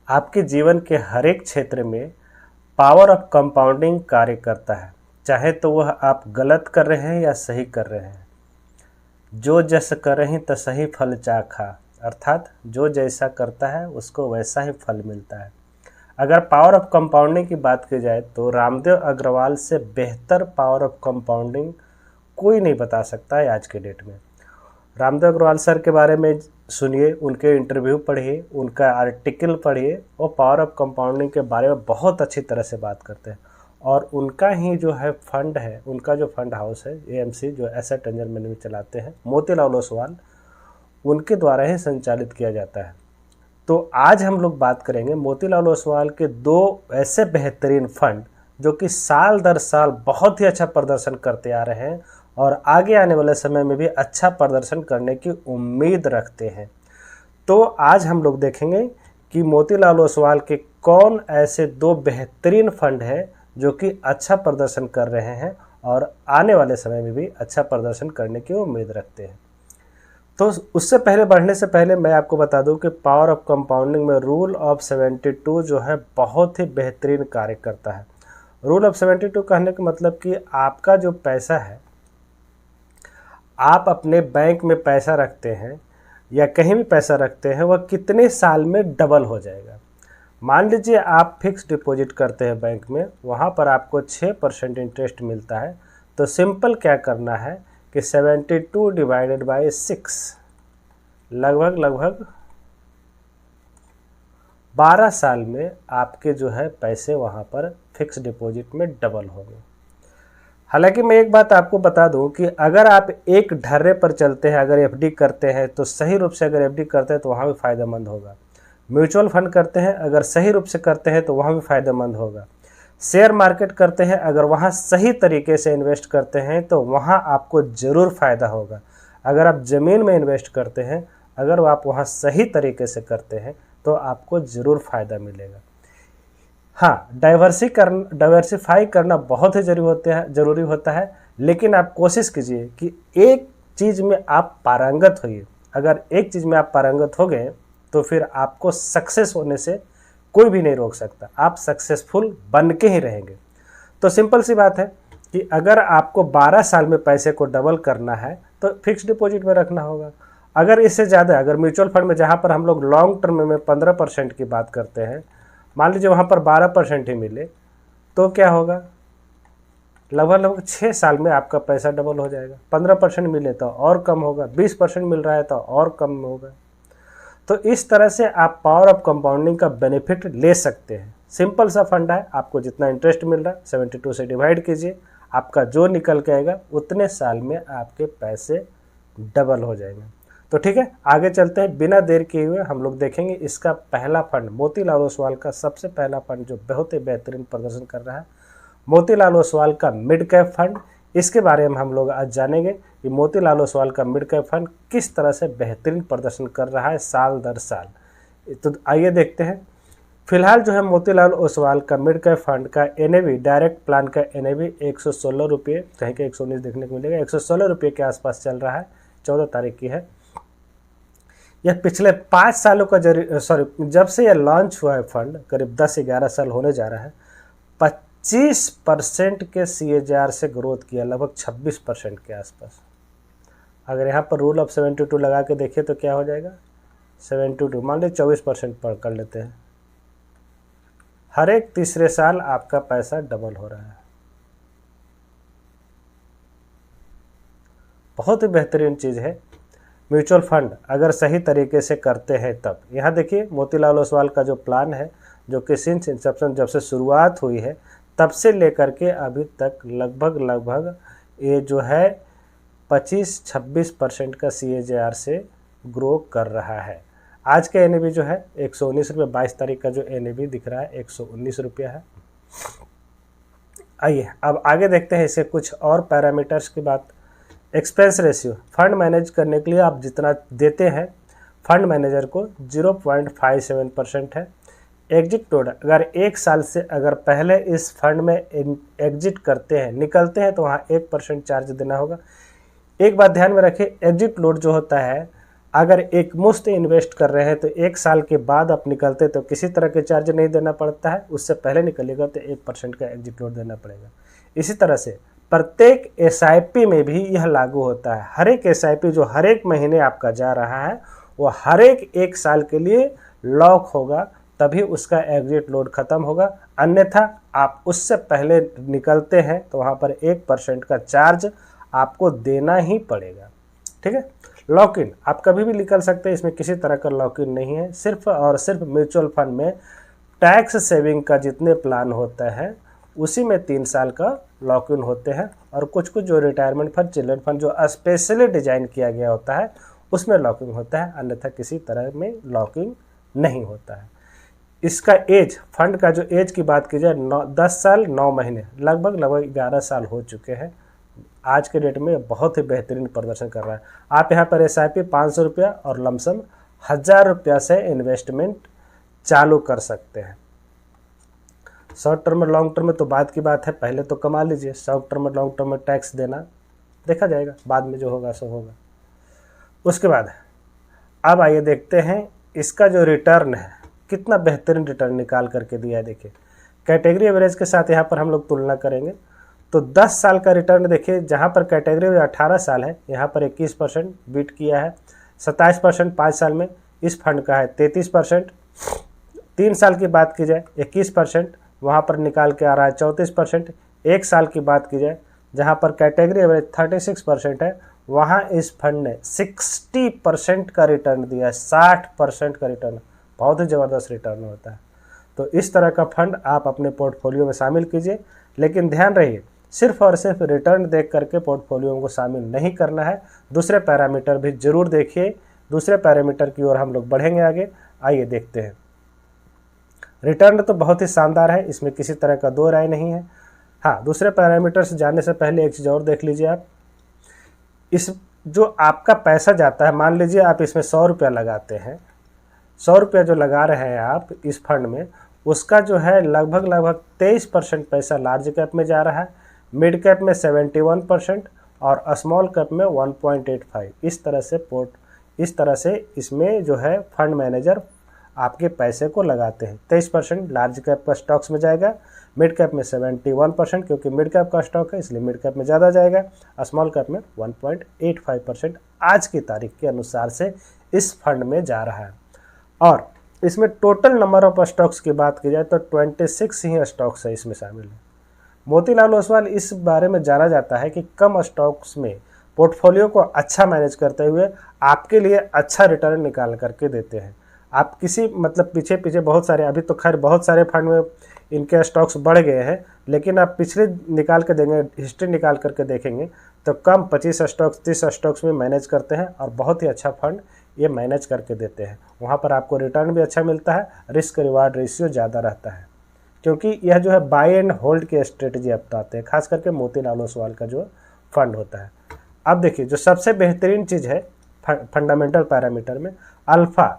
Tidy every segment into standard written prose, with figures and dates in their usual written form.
आपके जीवन के हर एक क्षेत्र में पावर ऑफ कंपाउंडिंग कार्य करता है, चाहे तो वह आप गलत कर रहे हैं या सही कर रहे हैं। जो जस करहिं तसहि फल चाखा, अर्थात जो जैसा करता है उसको वैसा ही फल मिलता है। अगर पावर ऑफ कंपाउंडिंग की बात की जाए तो रामदेव अग्रवाल से बेहतर पावर ऑफ कंपाउंडिंग कोई नहीं बता सकता है आज के डेट में। रामदेव अग्रवाल सर के बारे में सुनिए, उनके इंटरव्यू पढ़िए, उनका आर्टिकल पढ़िए, और पावर ऑफ कंपाउंडिंग के बारे में बहुत अच्छी तरह से बात करते हैं। और उनका ही जो है फंड है, उनका जो फंड हाउस है एएमसी, जो एसेट एंजल मैनेजमेंट चलाते हैं मोतीलाल ओसवाल, उनके द्वारा ही संचालित किया जाता है। तो आज हम लोग बात करेंगे मोतीलाल ओसवाल के दो ऐसे बेहतरीन फंड जो कि साल दर साल बहुत ही अच्छा प्रदर्शन करते आ रहे हैं और आगे आने वाले समय में भी अच्छा प्रदर्शन करने की उम्मीद रखते हैं। तो आज हम लोग देखेंगे कि मोतीलाल ओसवाल के कौन ऐसे दो बेहतरीन फंड हैं जो कि अच्छा प्रदर्शन कर रहे हैं और आने वाले समय में भी अच्छा प्रदर्शन करने की उम्मीद रखते हैं। तो उससे पहले बढ़ने से पहले मैं आपको बता दूं कि पावर ऑफ कंपाउंडिंग में रूल ऑफ 72 जो है बहुत ही बेहतरीन कार्य करता है। रूल ऑफ 72 कहने का मतलब कि आपका जो पैसा है, आप अपने बैंक में पैसा रखते हैं या कहीं भी पैसा रखते हैं, वह कितने साल में डबल हो जाएगा। मान लीजिए आप फिक्स डिपॉजिट करते हैं बैंक में, वहाँ पर आपको 6% इंटरेस्ट मिलता है। तो सिंपल क्या करना है कि 72 डिवाइडेड बाय 6 लगभग 12 साल में आपके जो है पैसे वहाँ पर फिक्स डिपॉजिट में डबल होंगे। हालांकि मैं एक बात आपको बता दूं कि अगर आप एक ढर्रे पर चलते हैं, अगर एफडी करते हैं तो सही रूप से अगर एफडी करते हैं तो वहाँ भी फ़ायदेमंद होगा। म्यूचुअल फंड करते हैं अगर सही रूप से करते हैं तो वहाँ भी फ़ायदेमंद होगा। शेयर मार्केट करते हैं अगर वहाँ सही तरीके से इन्वेस्ट करते हैं तो वहाँ आपको ज़रूर फ़ायदा होगा। अगर आप ज़मीन में इन्वेस्ट करते हैं, अगर आप वहाँ सही तरीके से करते हैं तो आपको ज़रूर फ़ायदा मिलेगा। हाँ, डाइवर्सिफाई करना बहुत ही ज़रूरी होता है, लेकिन आप कोशिश कीजिए कि एक चीज़ में आप पारंगत होइए। अगर एक चीज़ में आप पारंगत हो गए तो फिर आपको सक्सेस होने से कोई भी नहीं रोक सकता, आप सक्सेसफुल बन के ही रहेंगे। तो सिंपल सी बात है कि अगर आपको 12 साल में पैसे को डबल करना है तो फिक्स डिपॉजिट में रखना होगा। अगर इससे ज़्यादा, अगर म्यूचुअल फंड में जहाँ पर हम लोग लॉन्ग टर्म में 15% की बात करते हैं, मान लीजिए वहाँ पर 12% ही मिले तो क्या होगा, लगभग 6 साल में आपका पैसा डबल हो जाएगा। 15% मिले तो और कम होगा, 20% मिल रहा है तो और कम होगा। तो इस तरह से आप पावर ऑफ कंपाउंडिंग का बेनिफिट ले सकते हैं। सिंपल सा फंड है, आपको जितना इंटरेस्ट मिल रहा है 72 से डिवाइड कीजिए, आपका जो निकल के आएगा उतने साल में आपके पैसे डबल हो जाएंगे। तो ठीक है, आगे चलते हैं। बिना देर किए हुए हम लोग देखेंगे इसका पहला फंड, मोतीलाल ओसवाल का सबसे पहला फंड जो बहुत ही बेहतरीन प्रदर्शन कर रहा है, मोतीलाल ओसवाल का मिड कैप फंड। इसके बारे में हम लोग आज जानेंगे कि मोतीलाल ओसवाल का मिड कैप फंड किस तरह से बेहतरीन प्रदर्शन कर रहा है साल दर साल। तो आइए देखते हैं। फिलहाल जो है मोतीलाल ओसवाल का मिड कैप फंड का एनएवी, डायरेक्ट प्लान का एनएवी 116 रुपये, कहीं के 119 देखने को मिलेगा, 116 रुपये के आसपास चल रहा है। 14 तारीख की है। यह पिछले 5 सालों का जब से यह लॉन्च हुआ है फंड, करीब 10-11 साल होने जा रहा है, 25% के CAGR से ग्रोथ किया, लगभग 26% के आसपास। अगर यहाँ पर रूल ऑफ 72 लगा के देखिए तो क्या हो जाएगा, 72 मान लीजिए 24% पर कर लेते हैं। हर एक तीसरे साल आपका पैसा डबल हो रहा है। बहुत ही बेहतरीन चीज़ है। म्यूचुअल फंड अगर सही तरीके से करते हैं तब। यहाँ देखिए मोतीलाल ओसवाल का जो प्लान है, जो कि सिंस इंसेप्शन जब से शुरुआत हुई है तब से लेकर के अभी तक लगभग ये जो है 25-26% का CAGR से ग्रो कर रहा है। आज का एनएवी जो है 119 रुपये, 22 तारीख का जो एनएवी दिख रहा है 119 रुपया है। आइए अब आगे देखते हैं इसे कुछ और पैरामीटर्स की बात। एक्सपेंस रेशियो, फंड मैनेज करने के लिए आप जितना देते हैं फंड मैनेजर को 0.57% है। एग्जिट लोड, अगर 1 साल से अगर पहले इस फंड में एग्जिट करते हैं, निकलते हैं, तो वहाँ 1% चार्ज देना होगा। एक बात ध्यान में रखें, एग्जिट लोड जो होता है अगर एक मुश्त इन्वेस्ट कर रहे हैं तो 1 साल के बाद आप निकलते तो किसी तरह के चार्ज नहीं देना पड़ता है, उससे पहले निकलेगा तो 1% का एग्जिट लोड देना पड़ेगा। इसी तरह से प्रत्येक एसआईपी में भी यह लागू होता है। हर एक एसआईपी जो हर एक महीने आपका जा रहा है वो हर एक 1 साल के लिए लॉक होगा, तभी उसका एग्जिट लोड खत्म होगा। अन्यथा आप उससे पहले निकलते हैं तो वहाँ पर 1% का चार्ज आपको देना ही पड़ेगा। ठीक है। लॉक इन आप कभी भी निकल सकते हैं, इसमें किसी तरह का लॉक इन नहीं है। सिर्फ और सिर्फ म्यूचुअल फंड में टैक्स सेविंग का जितने प्लान होता है उसी में 3 साल का लॉक इन होते हैं, और कुछ कुछ जो रिटायरमेंट फंड, चिल्ड्रन फंड जो स्पेशली डिजाइन किया गया होता है उसमें लॉकिंग होता है, अन्यथा किसी तरह में लॉकिंग नहीं होता है। इसका एज, फंड का जो एज की बात की जाए 10 साल 9 महीने, लगभग 11 साल हो चुके हैं। आज के डेट में बहुत ही बेहतरीन प्रदर्शन कर रहा है। आप यहाँ पर एसआईपी 500 रुपया और लमसम 1000 रुपया से इन्वेस्टमेंट चालू कर सकते हैं। शॉर्ट टर्म और लॉन्ग टर्म में तो बात की बात है, पहले तो कमा लीजिए। शॉर्ट टर्म और लॉन्ग टर्म में टैक्स देना देखा जाएगा, बाद में जो होगा सो होगा। उसके बाद अब आइए देखते हैं इसका जो रिटर्न है, कितना बेहतरीन रिटर्न निकाल करके दिया है। देखिए कैटेगरी एवरेज के साथ यहाँ पर हम लोग तुलना करेंगे तो 10 साल का रिटर्न देखिए, जहाँ पर कैटेगरी एवरेज 18 साल है यहाँ पर 21% बीट किया है। 27% 5 साल में इस फंड का है। 33% 3 साल की बात की जाए 21% वहाँ पर निकाल के आ रहा है। 34% 1 साल की बात की जाए जहाँ पर कैटेगरी एवरेज 36% है, वहाँ इस फंड ने 60% का रिटर्न दिया है। 60% का रिटर्न, बहुत ही ज़बरदस्त रिटर्न होता है। तो इस तरह का फंड आप अपने पोर्टफोलियो में शामिल कीजिए, लेकिन ध्यान रहिए सिर्फ और सिर्फ रिटर्न देख करके पोर्टफोलियो को शामिल नहीं करना है, दूसरे पैरामीटर भी जरूर देखिए। दूसरे पैरामीटर की ओर हम लोग बढ़ेंगे आगे, आइए देखते हैं। रिटर्न तो बहुत ही शानदार है, इसमें किसी तरह का दो राय नहीं है। हाँ, दूसरे पैरामीटर से जाने से पहले एक चीज़ और देख लीजिए आप। इस जो आपका पैसा जाता है, मान लीजिए आप इसमें 100 रुपया लगाते हैं, 100 रुपया जो लगा रहे हैं आप इस फंड में, उसका जो है लगभग 23% पैसा लार्ज कैप में जा रहा है, मिड कैप में 71% और स्मॉल कैप में 1.85। इस तरह से इसमें जो है फंड मैनेजर आपके पैसे को लगाते हैं। 23% लार्ज कैप का स्टॉक्स में जाएगा, मिड कैप में 71%, क्योंकि मिड कैप का स्टॉक है इसलिए मिड कैप में ज़्यादा जाएगा, स्मॉल कैप में 1.85% आज की तारीख के अनुसार से इस फंड में जा रहा है। और इसमें टोटल नंबर ऑफ स्टॉक्स की बात की जाए तो 26 ही स्टॉक्स है इसमें शामिल है। मोतीलाल ओसवाल इस बारे में जाना जाता है कि कम स्टॉक्स में पोर्टफोलियो को अच्छा मैनेज करते हुए आपके लिए अच्छा रिटर्न निकाल करके देते हैं। आप किसी मतलब पीछे बहुत सारे, अभी तो खैर बहुत सारे फंड में इनके स्टॉक्स बढ़ गए हैं, लेकिन आप पिछले निकाल के देंगे, हिस्ट्री निकाल करके देखेंगे तो कम 25 स्टॉक्स 30 स्टॉक्स में मैनेज करते हैं और बहुत ही अच्छा फंड ये मैनेज करके देते हैं। वहाँ पर आपको रिटर्न भी अच्छा मिलता है, रिस्क रिवार्ड रेशियो ज़्यादा रहता है, क्योंकि यह जो है बाय एंड होल्ड की स्ट्रेटजी अपनाते हैं, खास करके मोतीलाल ओसवाल का जो फंड होता है। अब देखिए जो सबसे बेहतरीन चीज़ है फंडामेंटल पैरामीटर में, अल्फ़ा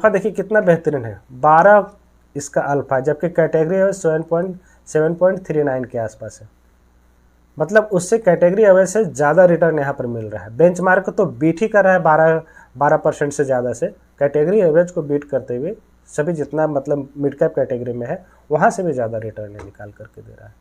देखिए कितना बेहतरीन है, 12 इसका अल्फ़ा, जबकि कैटेगरी है 7.39 के आसपास है। मतलब उससे कैटेगरी एवरेज से ज़्यादा रिटर्न यहाँ पर मिल रहा है। बेंचमार्क तो बीट ही कर रहा है 12% से ज़्यादा से, कैटेगरी एवरेज को बीट करते हुए सभी जितना मतलब मिड कैप कैटेगरी में है वहाँ से भी ज़्यादा रिटर्न निकाल करके दे रहा है।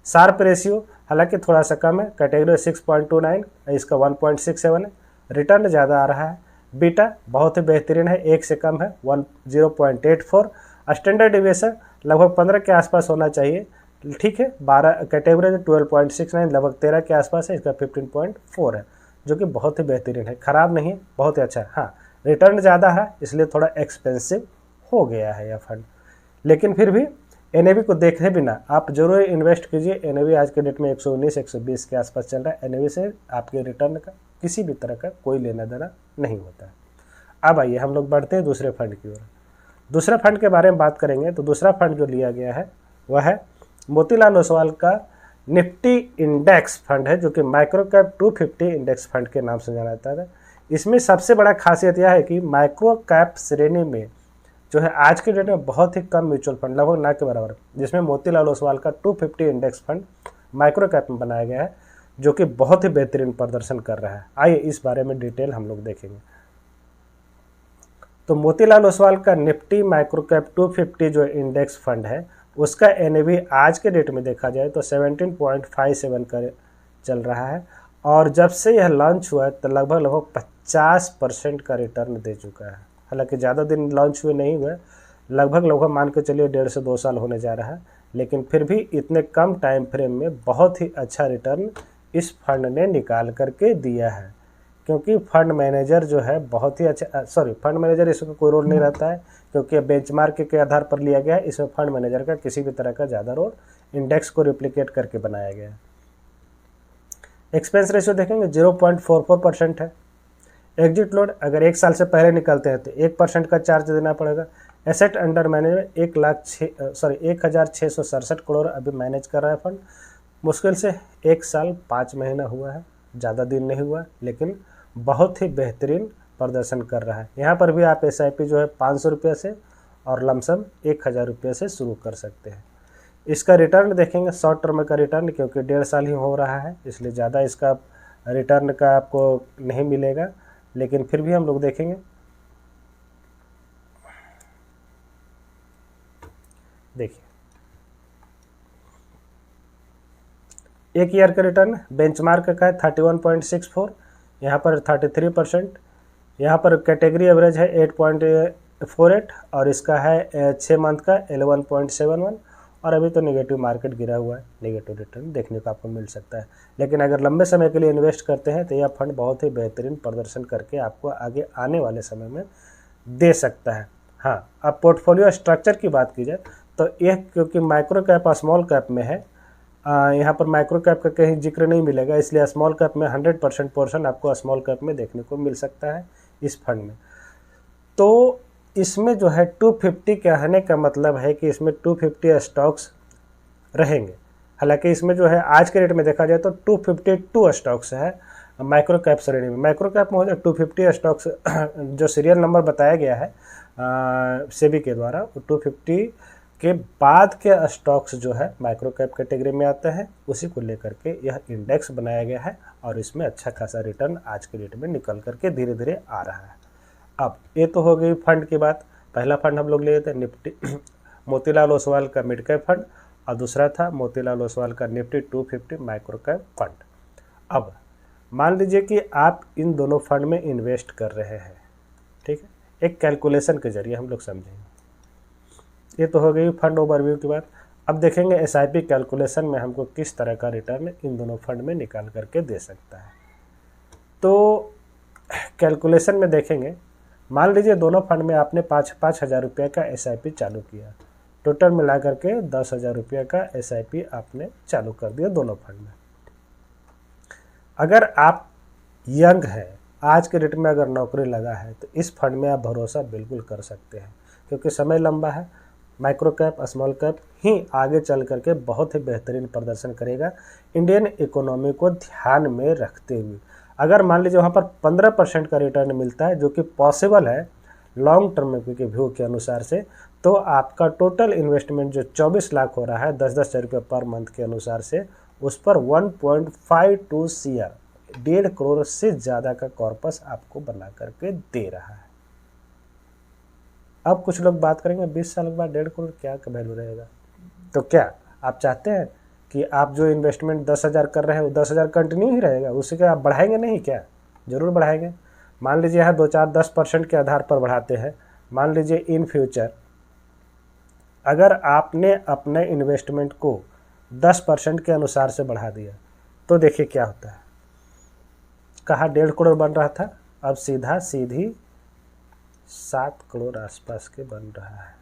शार्प रेशियो हालांकि थोड़ा सा कम है, कैटेगरी 6.29, इसका 1.67 है, रिटर्न ज़्यादा आ रहा है। बीटा बहुत ही बेहतरीन है, 1 से कम है, 0.84। स्टैंडर्ड डिविएशन लगभग 15 के आसपास होना चाहिए, ठीक है। 12 कैटेगरी 12.69, लगभग 13 के आसपास है, इसका 15.4 है, जो कि बहुत ही बेहतरीन है, ख़राब नहीं है, बहुत ही अच्छा है। हाँ, रिटर्न ज़्यादा है इसलिए थोड़ा एक्सपेंसिव हो गया है यह फंड, लेकिन फिर भी एनएवी को देखे बिना आप जरूर इन्वेस्ट कीजिए। एनएवी आज के डेट में 119-120 के आसपास चल रहा है। एनएवी से आपके रिटर्न का किसी भी तरह का कोई लेना देना नहीं होता है। अब आइए हम लोग बढ़ते हैं दूसरे फंड की ओर। दूसरा फंड के बारे में बात करेंगे तो दूसरा फंड जो लिया गया है वह है मोतीलाल ओसवाल का निफ्टी इंडेक्स फंड है, जो कि माइक्रो कैप 250 इंडेक्स फंड के नाम से जाना जाता है। इसमें सबसे बड़ा खासियत यह है कि माइक्रो कैप श्रेणी में जो है आज के डेट में बहुत ही कम म्यूचुअल फंड, लगभग ना के बराबर, जिसमें मोतीलाल ओसवाल का 250 इंडेक्स फंड माइक्रो कैप में बनाया गया है। जो कि बहुत ही बेहतरीन प्रदर्शन कर रहा है। आइए इस बारे में डिटेल हम लोग देखेंगे। तो मोतीलाल ओसवाल का निफ्टी माइक्रो कैप 250 जो इंडेक्स फंड है उसका एनएवी आज के डेट में देखा जाए तो 17.57 का चल रहा है, और जब से यह लॉन्च हुआ है तो लगभग 50% का रिटर्न दे चुका है। हालांकि ज़्यादा दिन लॉन्च हुए नहीं हुए, लगभग मान के चलिए 1.5 से 2 साल होने जा रहा है, लेकिन फिर भी इतने कम टाइम फ्रेम में बहुत ही अच्छा रिटर्न इस फंड ने निकाल करके दिया है। क्योंकि फंड मैनेजर जो है बहुत ही अच्छा, फंड मैनेजर इसमें कोई रोल नहीं रहता है, क्योंकि बेंचमार्क के आधार पर लिया गया है। इसमें फंड मैनेजर का किसी भी तरह का ज़्यादा रोल, इंडेक्स को रिप्लिकेट करके बनाया गया है। एक्सपेंस रेशियो देखेंगे 0.44% है। एग्जिट लोड अगर 1 साल से पहले निकलते हैं तो 1% का चार्ज देना पड़ेगा। एसेट अंडर मैनेजमेंट 1,667 करोड़ अभी मैनेज कर रहा है फंड। मुश्किल से 1 साल 5 महीना हुआ है, ज़्यादा दिन नहीं हुआ, लेकिन बहुत ही बेहतरीन प्रदर्शन कर रहा है। यहाँ पर भी आप एसआईपी जो है 500 रुपये से और लमसम 1,000 रुपये से शुरू कर सकते हैं। इसका रिटर्न देखेंगे, शॉर्ट टर्म का रिटर्न, क्योंकि 1.5 साल ही हो रहा है इसलिए ज़्यादा इसका रिटर्न का आपको नहीं मिलेगा, लेकिन फिर भी हम लोग देखेंगे। देखिए 1 ईयर का रिटर्न बेंचमार्क का है 31.64, यहाँ पर 33%, यहाँ पर कैटेगरी एवरेज है 8.48 और इसका है 6 मंथ का 11.71, और अभी तो नेगेटिव मार्केट गिरा हुआ है, नेगेटिव रिटर्न देखने को आपको मिल सकता है। लेकिन अगर लंबे समय के लिए इन्वेस्ट करते हैं तो यह फंड बहुत ही बेहतरीन प्रदर्शन करके आपको आगे आने वाले समय में दे सकता है। हाँ, अब पोर्टफोलियो स्ट्रक्चर की बात की जाए तो यह क्योंकि माइक्रो कैप और स्मॉल कैप में है, यहाँ पर माइक्रो कैप का कहीं जिक्र नहीं मिलेगा, इसलिए स्मॉल कैप में 100% पोर्शन आपको स्मॉल कैप में देखने को मिल सकता है इस फंड में। तो इसमें जो है 250 कहने का मतलब है कि इसमें 250 स्टॉक्स रहेंगे। हालांकि इसमें जो है आज के रेट में देखा जाए तो 252 स्टॉक्स है माइक्रो कैप श्रेणी में। माइक्रो कैप में हो जाए 250 स्टॉक्स जो सीरियल नंबर बताया गया है सेबी के द्वारा, 250 के बाद के स्टॉक्स जो है माइक्रो कैप कैटेगरी में आते हैं, उसी को लेकर के यह इंडेक्स बनाया गया है और इसमें अच्छा खासा रिटर्न आज के डेट में निकल करके धीरे धीरे आ रहा है। अब ये तो हो गई फंड की बात। पहला फंड हम लोग लिए थे निफ्टी मोतीलाल ओसवाल का मिड कैप फंड, और दूसरा था मोतीलाल ओसवाल का निफ्टी 250 माइक्रो कैप फंड। अब मान लीजिए कि आप इन दोनों फंड में इन्वेस्ट कर रहे हैं, ठीक है, एक कैलकुलेशन के जरिए हम लोग समझेंगे। ये तो हो गई फंड ओवरव्यू की बात। अब देखेंगे एसआईपी कैलकुलेशन में हमको किस तरह का रिटर्न इन दोनों फंड में निकाल करके दे सकता है। तो कैलकुलेशन में देखेंगे, मान लीजिए दोनों फंड में आपने 5-5 हज़ार रुपये का एसआईपी चालू किया, टोटल मिला करके 10,000 रुपये का एसआईपी आपने चालू कर दिया दोनों फंड में। अगर आप यंग हैं, आज के डेट में अगर नौकरी लगा है तो इस फंड में आप भरोसा बिल्कुल कर सकते हैं, क्योंकि समय लंबा है। माइक्रो कैप स्मॉल कैप ही आगे चल करके बहुत ही बेहतरीन प्रदर्शन करेगा इंडियन इकोनॉमी को ध्यान में रखते हुए। अगर मान लीजिए वहाँ पर 15% का रिटर्न मिलता है, जो कि पॉसिबल है लॉन्ग टर्म के व्यू के अनुसार से, तो आपका टोटल इन्वेस्टमेंट जो 24 लाख हो रहा है 10-10 हज़ार रुपये पर मंथ के अनुसार से, उस पर 1.52 CR 1.5 करोड़ से ज़्यादा का कॉर्पस आपको बना करके दे रहा है। अब कुछ लोग बात करेंगे 20 साल के बाद 1.5 करोड़ क्या का वैल्यू रहेगा। तो क्या आप चाहते हैं कि आप जो इन्वेस्टमेंट 10,000 कर रहे हैं वो 10,000 कंटिन्यू ही रहेगा, उससे क्या आप बढ़ाएंगे नहीं? क्या ज़रूर बढ़ाएंगे। मान लीजिए यहाँ 2-4-10% के आधार पर बढ़ाते हैं। मान लीजिए इन फ्यूचर अगर आपने अपने इन्वेस्टमेंट को 10% के अनुसार से बढ़ा दिया तो देखिए क्या होता है। कहाँ 1.5 करोड़ बन रहा था, अब सीधी 7 करोड़ आसपास के बन रहा है,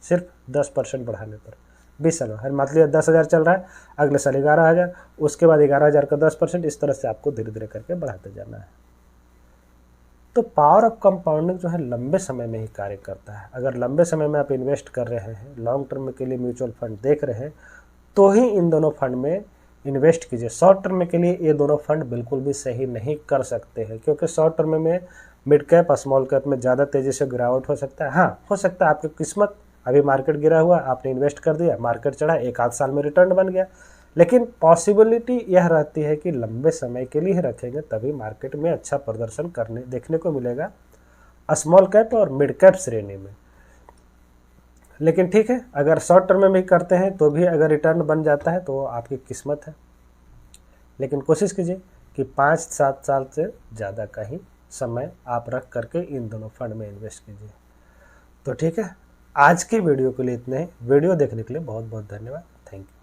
सिर्फ 10% बढ़ाने पर। 20 साल हर मान लिया 10,000 चल रहा है, अगले साल 11,000, उसके बाद 11,000 का 10%, इस तरह से आपको धीरे धीरे करके बढ़ाते जाना है। तो पावर ऑफ कंपाउंडिंग जो है लंबे समय में ही कार्य करता है। अगर लंबे समय में आप इन्वेस्ट कर रहे हैं, लॉन्ग टर्म के लिए म्यूचुअल फंड देख रहे हैं, तो ही इन दोनों फंड में इन्वेस्ट कीजिए। शॉर्ट टर्म के लिए ये दोनों फंड बिल्कुल भी सही नहीं कर सकते हैं, क्योंकि शॉर्ट टर्म में मिड कैप और स्मॉल कैप में ज़्यादा तेज़ी से गिरावट हो सकता है। हाँ, हो सकता है आपकी किस्मत, अभी मार्केट गिरा हुआ, आपने इन्वेस्ट कर दिया, मार्केट चढ़ा, 1 आध साल में रिटर्न बन गया, लेकिन पॉसिबिलिटी यह रहती है कि लंबे समय के लिए ही रखेंगे तभी मार्केट में अच्छा प्रदर्शन करने देखने को मिलेगा स्मॉल कैप और मिड कैप श्रेणी में। लेकिन ठीक है, अगर शॉर्ट टर्म में भी करते हैं तो भी अगर रिटर्न बन जाता है तो आपकी किस्मत है। लेकिन कोशिश कीजिए कि 5-7 साल से ज़्यादा का ही समय आप रख करके इन दोनों फंड में इन्वेस्ट कीजिए। तो ठीक है, आज की वीडियो के लिए इतने ही। वीडियो देखने के लिए बहुत बहुत धन्यवाद। Thank you.